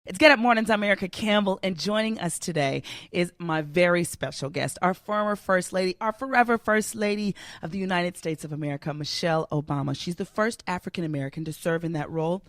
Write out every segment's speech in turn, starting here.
It's Get Up Mornings. I'm Erica Campbell, and joining us today is my very special guest, our former First Lady, our forever First Lady of the United States of America, Michelle Obama. She's the first African American to serve in that role.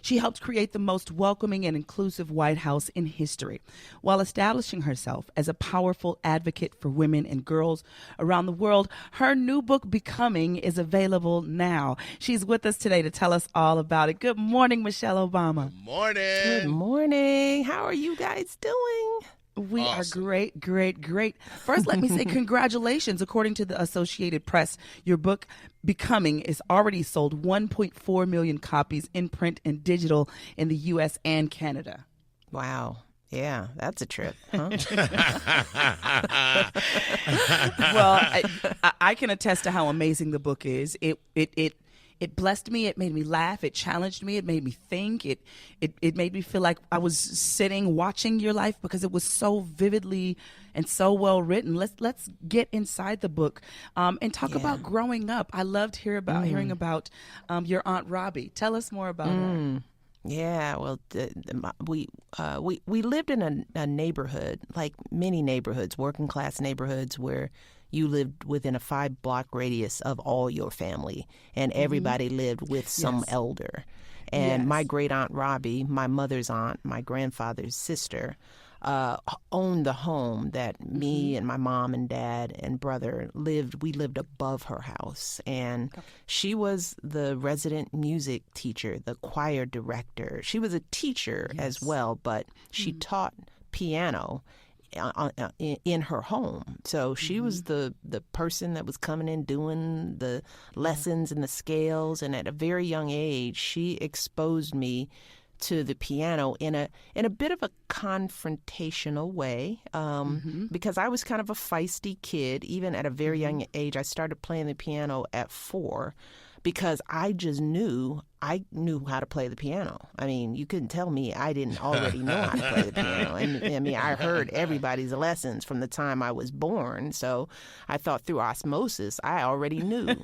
She helped create the most welcoming and inclusive White House in history, while establishing herself as a powerful advocate for women and girls around the world. Her new book, Becoming, is available now. She's with us today to tell us all about it. Good morning, Michelle Obama. Good morning. Good morning. How are you guys doing? We Awesome. are great, great, great. First, let me say congratulations. According to the Associated Press, your book, Becoming, is already sold 1.4 million copies in print and digital in the U.S. and Canada. Wow. Yeah, that's a trip, huh? Well, I can attest to how amazing the book is. It blessed me. It made me laugh. It challenged me. It made me think. It made me feel like I was sitting watching your life because it was so vividly and so well written. Let's get inside the book and talk about growing up. I loved hearing about your Aunt Robbie. Tell us more about her. Yeah, well, we lived in a neighborhood, like many neighborhoods, working class neighborhoods, where you lived within a 5-block radius of all your family, and everybody lived with some elder. And my great Aunt Robbie, my mother's aunt, my grandfather's sister, owned the home that me and my mom and dad and brother lived. We lived above her house, and she was the resident music teacher, the choir director. She was a teacher as well, but she taught piano in her home. So she was the person that was coming in doing the lessons and the scales. And at a very young age, she exposed me to the piano in a bit of a confrontational way, because I was kind of a feisty kid. Even at a very young age, I started playing the piano at 4 because I just knew how to play the piano. I mean, you couldn't tell me I didn't already know how to play the piano. And I mean, I heard everybody's lessons from the time I was born. So I thought through osmosis, I already knew.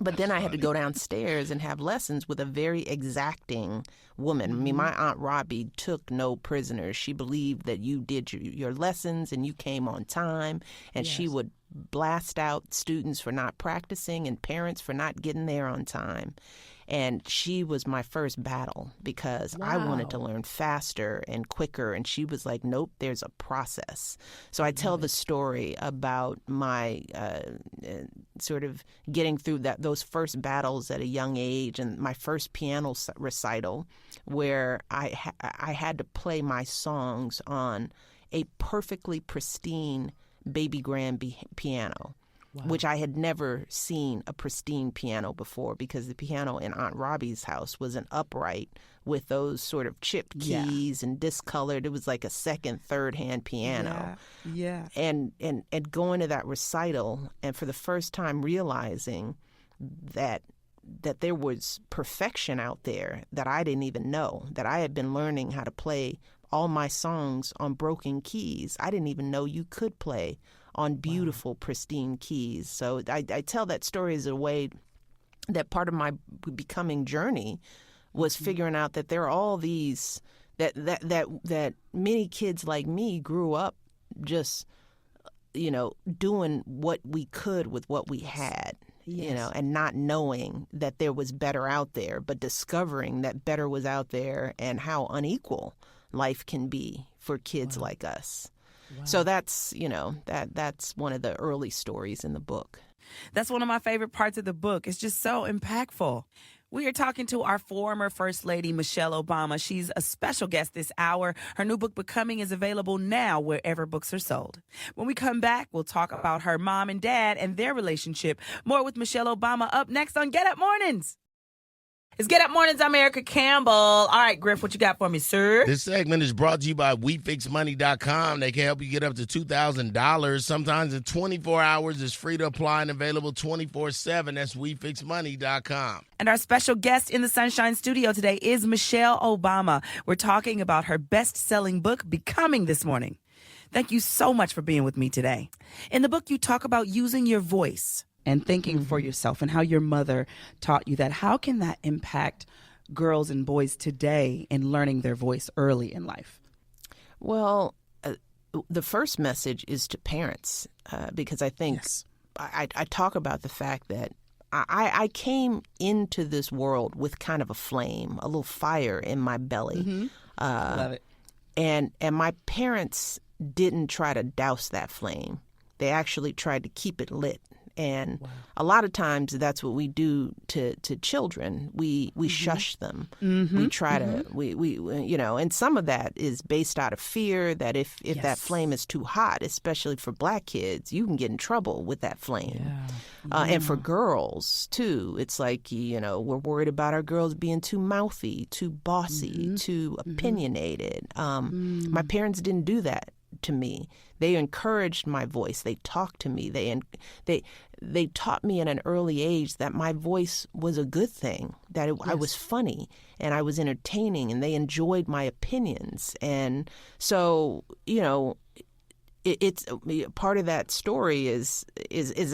But then I had to go downstairs and have lessons with a very exacting woman. I mean, my Aunt Robbie took no prisoners. She believed that you did your lessons and you came on time, and she would blast out students for not practicing and parents for not getting there on time. And she was my first battle because I wanted to learn faster and quicker. And she was like, nope, there's a process. So I tell the story about my sort of getting through those first battles at a young age, and my first piano recital where I had to play my songs on a perfectly pristine baby grand piano. Wow. Which I had never seen a pristine piano before, because the piano in Aunt Robbie's house was an upright with those sort of chipped keys and discolored. It was like a second, third-hand piano. Yeah. And going to that recital, and for the first time realizing that there was perfection out there that I didn't even know, that I had been learning how to play all my songs on broken keys. I didn't even know you could play on beautiful, pristine keys. So I tell that story as a way that part of my becoming journey was figuring out that there are all these, that many kids like me grew up just, doing what we could with what we had. And not knowing that there was better out there, but discovering that better was out there, and how unequal life can be for kids like us. Wow. So that's, that's one of the early stories in the book. That's one of my favorite parts of the book. It's just so impactful. We are talking to our former First Lady, Michelle Obama. She's a special guest this hour. Her new book, Becoming, is available now wherever books are sold. When we come back, we'll talk about her mom and dad and their relationship. More with Michelle Obama up next on Get Up Mornings. It's Get Up Mornings. I'm Erica Campbell. All right, Griff, what you got for me, sir? This segment is brought to you by WeFixMoney.com. They can help you get up to $2,000. Sometimes in 24 hours. It's free to apply and available 24/7. That's WeFixMoney.com. And our special guest in the Sunshine Studio today is Michelle Obama. We're talking about her best-selling book, Becoming, this morning. Thank you so much for being with me today. In the book, you talk about using your voice and thinking for yourself, and how your mother taught you that. How can that impact girls and boys today in learning their voice early in life? Well, the first message is to parents, because I think I talk about the fact that I came into this world with kind of a flame, a little fire in my belly. Love it. And my parents didn't try to douse that flame. They actually tried to keep it lit. And a lot of times that's what we do to children. We shush them. We try to, and some of that is based out of fear that if that flame is too hot, especially for black kids, you can get in trouble with that flame. And for girls, too, it's like, we're worried about our girls being too mouthy, too bossy, too opinionated. My parents didn't do that to me. They encouraged my voice. They talked to me. They taught me at an early age that my voice was a good thing, that I was funny and I was entertaining, and they enjoyed my opinions. And so, it's part of that story is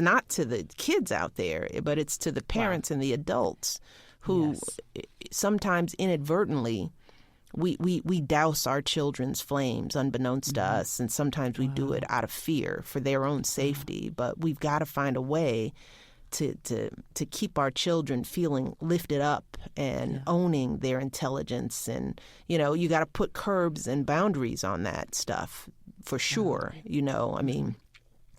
not to the kids out there, but it's to the parents and the adults who sometimes inadvertently we douse our children's flames unbeknownst to us, and sometimes we do it out of fear for their own safety. But we've got to find a way to keep our children feeling lifted up and owning their intelligence. And, you got to put curbs and boundaries on that stuff for sure. I mean,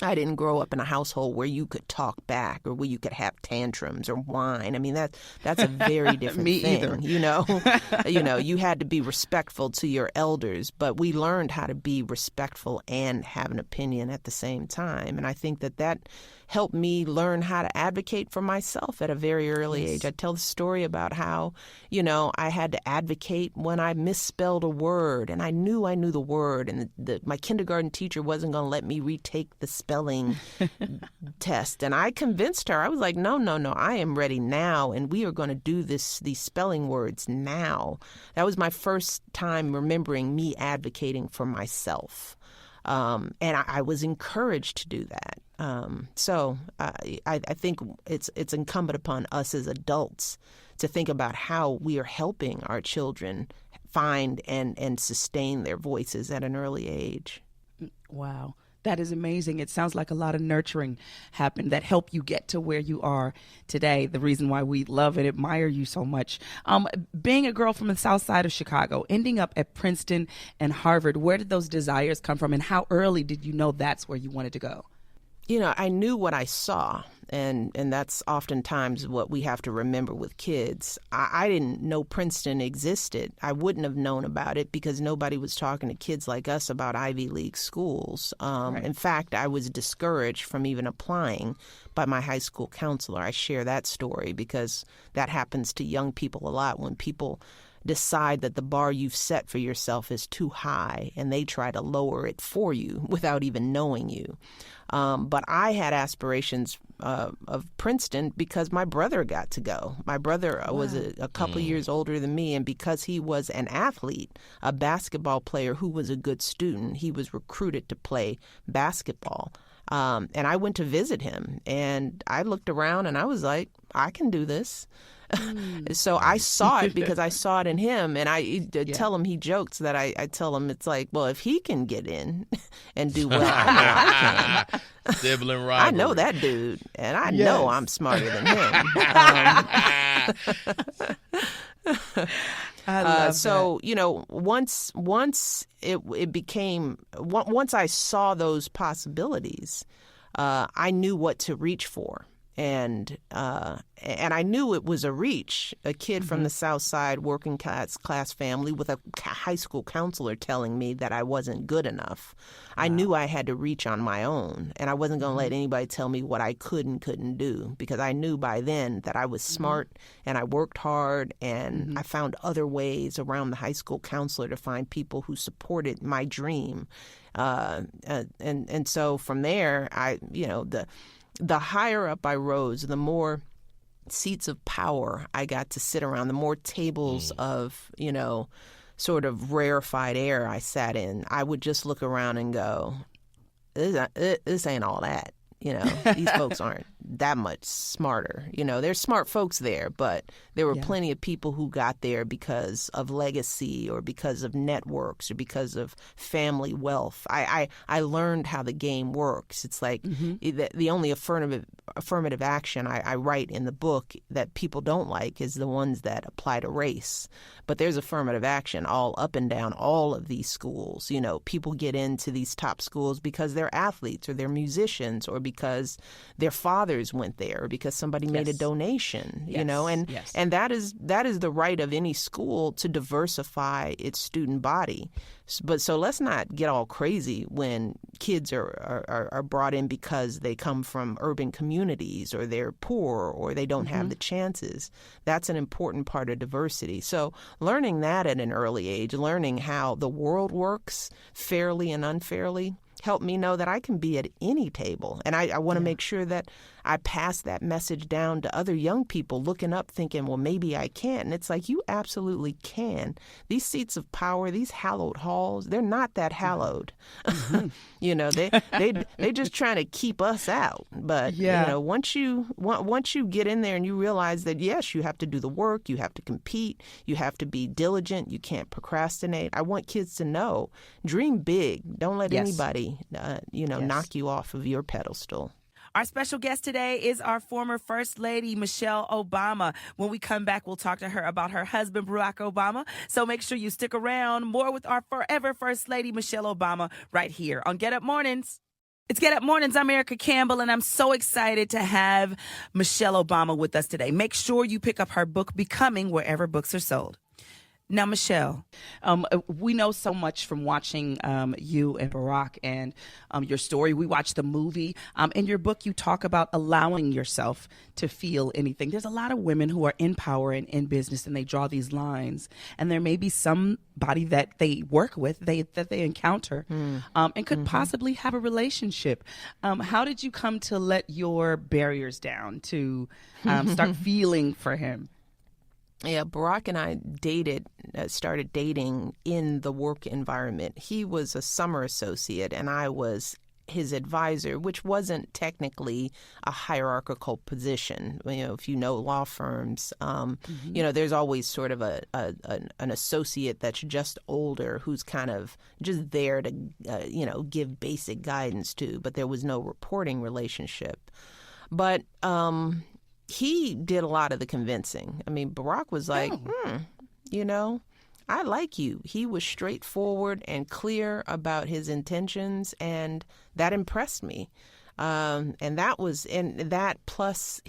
I didn't grow up in a household where you could talk back or where you could have tantrums or whine. I mean, that's a very different thing. Either. You had to be respectful to your elders, but we learned how to be respectful and have an opinion at the same time. And I think that helped me learn how to advocate for myself at a very early age. I tell the story about how, I had to advocate when I misspelled a word, and I knew the word, and my kindergarten teacher wasn't going to let me retake the spelling test. And I convinced her. I was like, no, I am ready now, and we are going to do these spelling words now. That was my first time remembering me advocating for myself. And I was encouraged to do that. So I think it's incumbent upon us as adults to think about how we are helping our children find and sustain their voices at an early age. Wow. That is amazing. It sounds like a lot of nurturing happened that helped you get to where you are today. The reason why we love and admire you so much. Being a girl from the South Side of Chicago, ending up at Princeton and Harvard, where did those desires come from, and how early did you know that's where you wanted to go? I knew what I saw, and that's oftentimes what we have to remember with kids. I didn't know Princeton existed. I wouldn't have known about it because nobody was talking to kids like us about Ivy League schools. Right. In fact, I was discouraged from even applying by my high school counselor. I share that story because that happens to young people a lot when people decide that the bar you've set for yourself is too high and they try to lower it for you without even knowing you. But I had aspirations of Princeton because my brother got to go. My brother was a couple years older than me, and because he was an athlete, a basketball player who was a good student, he was recruited to play basketball. And I went to visit him, and I looked around and I was like, I can do this. So I saw it because I saw it in him, and I tell him, he jokes that I tell him it's like, well, if he can get in and do well, I know I can. Sibling rivalry. I know that dude, and I know I'm smarter than him. I love so that. Once it became, once I saw those possibilities, I knew what to reach for. And I knew it was a reach. A kid from the South Side, working class family with a high school counselor telling me that I wasn't good enough. Wow. I knew I had to reach on my own, and I wasn't going to let anybody tell me what I could and couldn't do, because I knew by then that I was smart and I worked hard, and I found other ways around the high school counselor to find people who supported my dream. And so from there, the higher up I rose, the more seats of power I got to sit around, the more tables of, sort of rarefied air I sat in. I would just look around and go, this ain't all that. These folks aren't that much smarter. There's smart folks there, but there were plenty of people who got there because of legacy or because of networks or because of family wealth. I learned how the game works. It's like the only affirmative action I write in the book that people don't like is the ones that apply to race. But there's affirmative action all up and down all of these schools. People get into these top schools because they're athletes or they're musicians or because their fathers went there or because somebody made a donation, and that is the right of any school to diversify its student body. But so let's not get all crazy when kids are brought in because they come from urban communities or they're poor or they don't have the chances. That's an important part of diversity. So learning that at an early age, learning how the world works fairly and unfairly, helped me know that I can be at any table. And I want to make sure that I pass that message down to other young people looking up thinking, well, maybe I can. And it's like, you absolutely can. These seats of power, these hallowed halls, they're not that hallowed. They just trying to keep us out. But, once you get in there and you realize that, yes, you have to do the work, you have to compete, you have to be diligent, you can't procrastinate. I want kids to know, dream big. Don't let anybody, knock you off of your pedestal. Our special guest today is our former First Lady, Michelle Obama. When we come back, we'll talk to her about her husband, Barack Obama. So make sure you stick around. More with our forever First Lady, Michelle Obama, right here on Get Up Mornings. It's Get Up Mornings. I'm Erica Campbell, and I'm so excited to have Michelle Obama with us today. Make sure you pick up her book, Becoming, wherever books are sold. Now, Michelle, we know so much from watching you and Barack and your story. We watched the movie. In your book, you talk about allowing yourself to feel anything. There's a lot of women who are in power and in business, and they draw these lines. And there may be somebody that they work with, that they encounter, and could possibly have a relationship. How did you come to let your barriers down to start feeling for him? Yeah, Barack and I started dating in the work environment. He was a summer associate and I was his advisor, which wasn't technically a hierarchical position. If you know law firms, there's always sort of an associate that's just older who's kind of just there to, give basic guidance to, but there was no reporting relationship. But he did a lot of the convincing. I mean, Barack was like, I like you. He was straightforward and clear about his intentions, and that impressed me. And that plus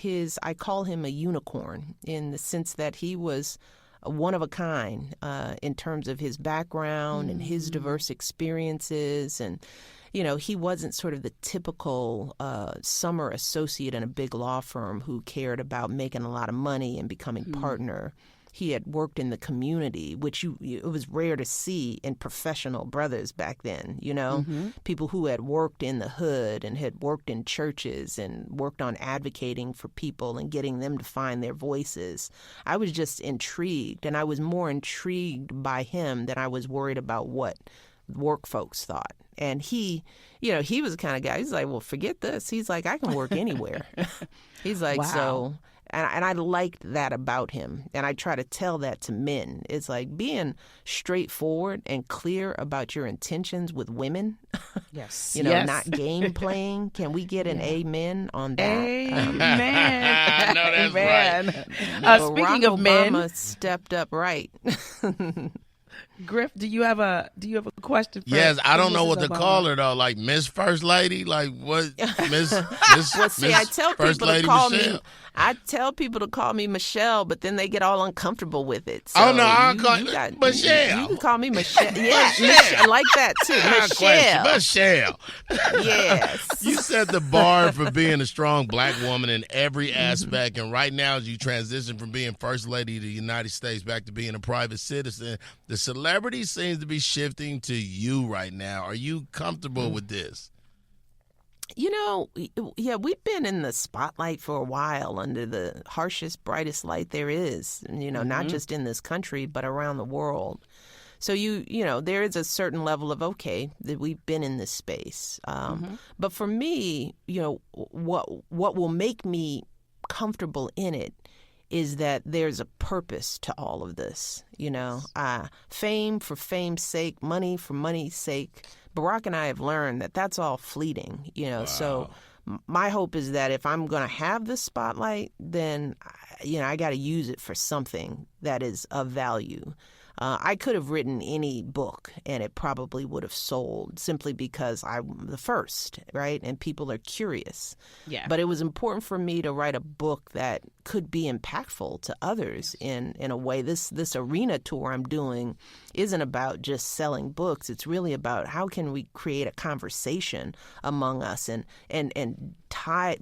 I call him a unicorn in the sense that he was one of a kind in terms of his background and his diverse experiences. And he wasn't sort of the typical summer associate in a big law firm who cared about making a lot of money and becoming partner. He had worked in the community, which it was rare to see in professional brothers back then, people who had worked in the hood and had worked in churches and worked on advocating for people and getting them to find their voices. I was just intrigued, and I was more intrigued by him than I was worried about what work folks thought. And he was the kind of guy, he's like, well, forget this. He's like, I can work anywhere. He's like, wow. So, and I liked that about him. And I try to tell that to men. It's like being straightforward and clear about your intentions with women. Yes. Not game playing. Can we get an amen on that? Amen. No, that's amen. right. Speaking of Obama men, stepped up right. Griff, do you have a question? Yes, I don't know what to Obama? call her though. Like Miss First Lady, like what? Miss. Well, see, I tell First people to Lady call Michelle. me. I tell people to call me Michelle, but then they get all uncomfortable with it. So Oh no, I'll call you Michelle. You can call me Michelle. Yeah, Michelle. I like that too. Michelle. Yes. You set the bar for being a strong black woman in every aspect, and right now, as you transition from being First Lady of the United States back to being a private citizen, the celebrity seems to be shifting to you right now. Are you comfortable with this? We've been in the spotlight for a while under the harshest, brightest light there is, not just in this country, but around the world. So there is a certain level of, okay, that we've been in this space. But for me, what will make me comfortable in it is that there's a purpose to all of this. Fame for fame's sake, money for money's sake. Barack and I have learned that that's all fleeting. Wow. So my hope is that if I'm going to have this spotlight, then I got to use it for something that is of value. I could have written any book and it probably would have sold simply because I'm the first, right? And people are curious. Yeah. But it was important for me to write a book that could be impactful to others in a way. This arena tour I'm doing isn't about just selling books. It's really about how can we create a conversation among us and tie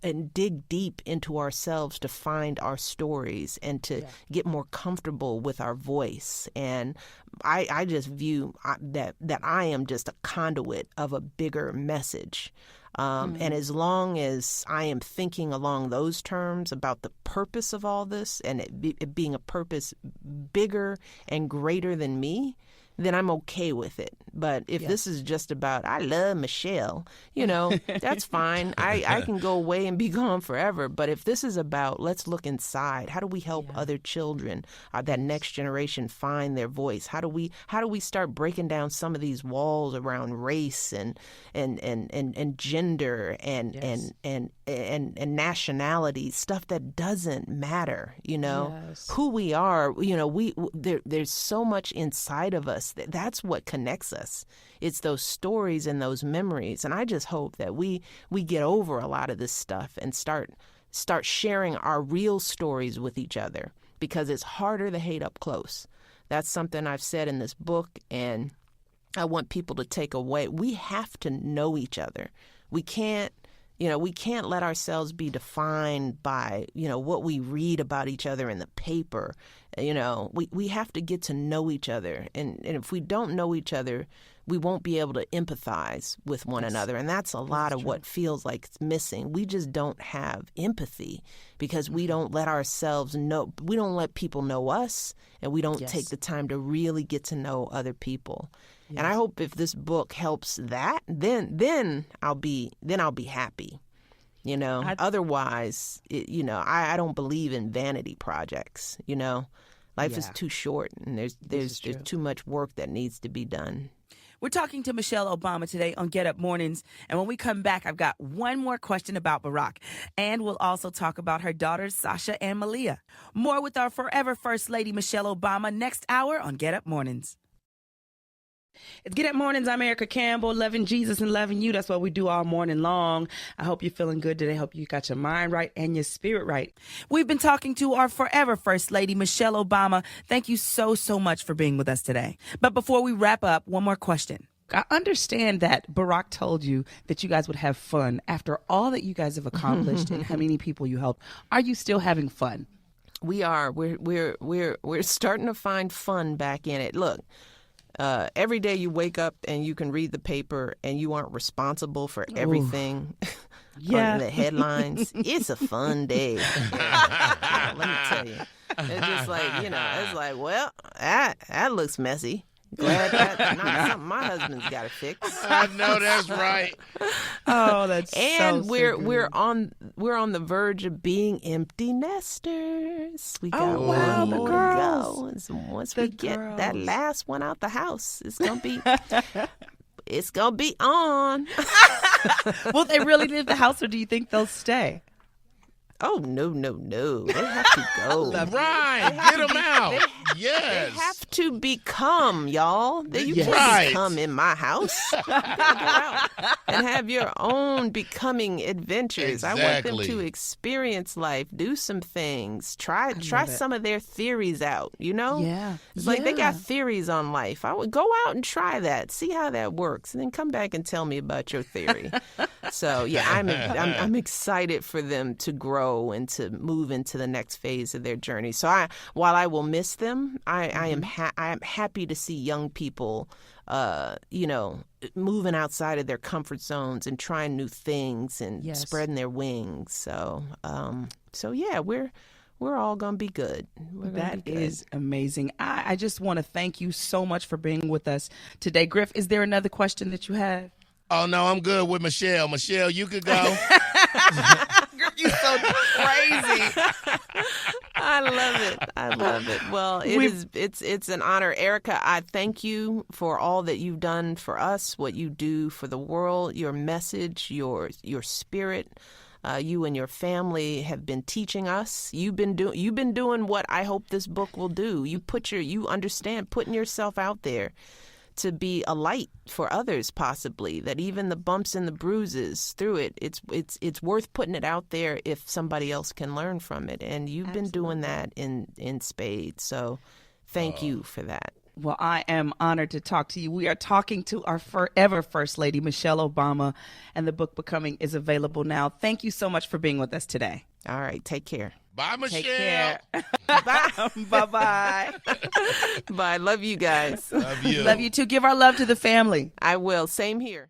and dig deep into ourselves to find our stories and to get more comfortable with our voice. And I just view that I am just a conduit of a bigger message. And as long as I am thinking along those terms about the purpose of all this and it being a purpose bigger and greater than me, then I'm okay with it. But if this is just about, I love Michelle, that's fine. I can go away and be gone forever. But if this is about, let's look inside. How do we help other children, that next generation, find their voice? How do we start breaking down some of these walls around race and gender and nationality, stuff that doesn't matter, who we are, there's so much inside of us. That's what connects us. It's those stories and those memories. And I just hope that we get over a lot of this stuff and start sharing our real stories with each other, because it's harder to hate up close. That's something I've said in this book, and I want people to take away. We have to know each other. We can't let ourselves be defined by, what we read about each other in the paper. We have to get to know each other. And if we don't know each other, we won't be able to empathize with one another. And that's a lot of what feels like it's missing. We just don't have empathy because we don't let ourselves know. We don't let people know us, and we don't take the time to really get to know other people. Yes. And I hope if this book helps that, then I'll be happy. Otherwise, I don't believe in vanity projects. Life is too short, and there's too much work that needs to be done. We're talking to Michelle Obama today on Get Up Mornings. And when we come back, I've got one more question about Barack. And we'll also talk about her daughters, Sasha and Malia. More with our forever First Lady, Michelle Obama, next hour on Get Up Mornings. It's Get Up Mornings. I'm Erica Campbell, loving Jesus and loving you. That's what we do all morning long. I hope you're feeling good today. Hope you got your mind right and your spirit right. We've been talking to our forever First Lady, Michelle Obama. Thank you so, so much for being with us today. But before we wrap up, one more question. I understand that Barack told you that you guys would have fun after all that you guys have accomplished and how many people you helped. Are you still having fun? We are. We're starting to find fun back in it. Look. Every day you wake up and you can read the paper and you aren't responsible for everything on the headlines. It's a fun day. Let me tell you. It's just like, it's like, well, that looks messy. Glad that's not something my husband's got to fix. I know that's right. Oh, that's and so we're on the verge of being empty nesters. We got one more to go. And so once we get that last one out the house, it's gonna be on. Will they really leave the house, or do you think they'll stay? Oh, no. They have to go. Right. Get them out. Yes. They have to become, y'all. You can't become in my house. You gotta go out and have your own becoming adventures. Exactly. I want them to experience life, do some things, try some of their theories out, Yeah. It's like they got theories on life. I would go out and try that, see how that works, and then come back and tell me about your theory. So, I'm excited for them to grow and to move into the next phase of their journey. So while I will miss them, I am happy to see young people, moving outside of their comfort zones and trying new things and spreading their wings. So, we're we're all going to be good. That is amazing. I just want to thank you so much for being with us today. Griff, is there another question that you have? Oh, no, I'm good with Michelle. Michelle, you could go. You're so crazy. I love it. Well, it's an honor. Erica, I thank you for all that you've done for us, what you do for the world, your message, your spirit. You and your family have been teaching us. You've been doing what I hope this book will do. You understand putting yourself out there to be a light for others, possibly, that even the bumps and the bruises through it, it's worth putting it out there if somebody else can learn from it. And you've been doing that in spades. So thank you for that. Well, I am honored to talk to you. We are talking to our forever First Lady, Michelle Obama, and the book Becoming is available now. Thank you so much for being with us today. All right. Take care. Bye, Michelle. Take care. Bye. Bye-bye. Bye. Love you guys. Love you. Love you too. Give our love to the family. I will. Same here.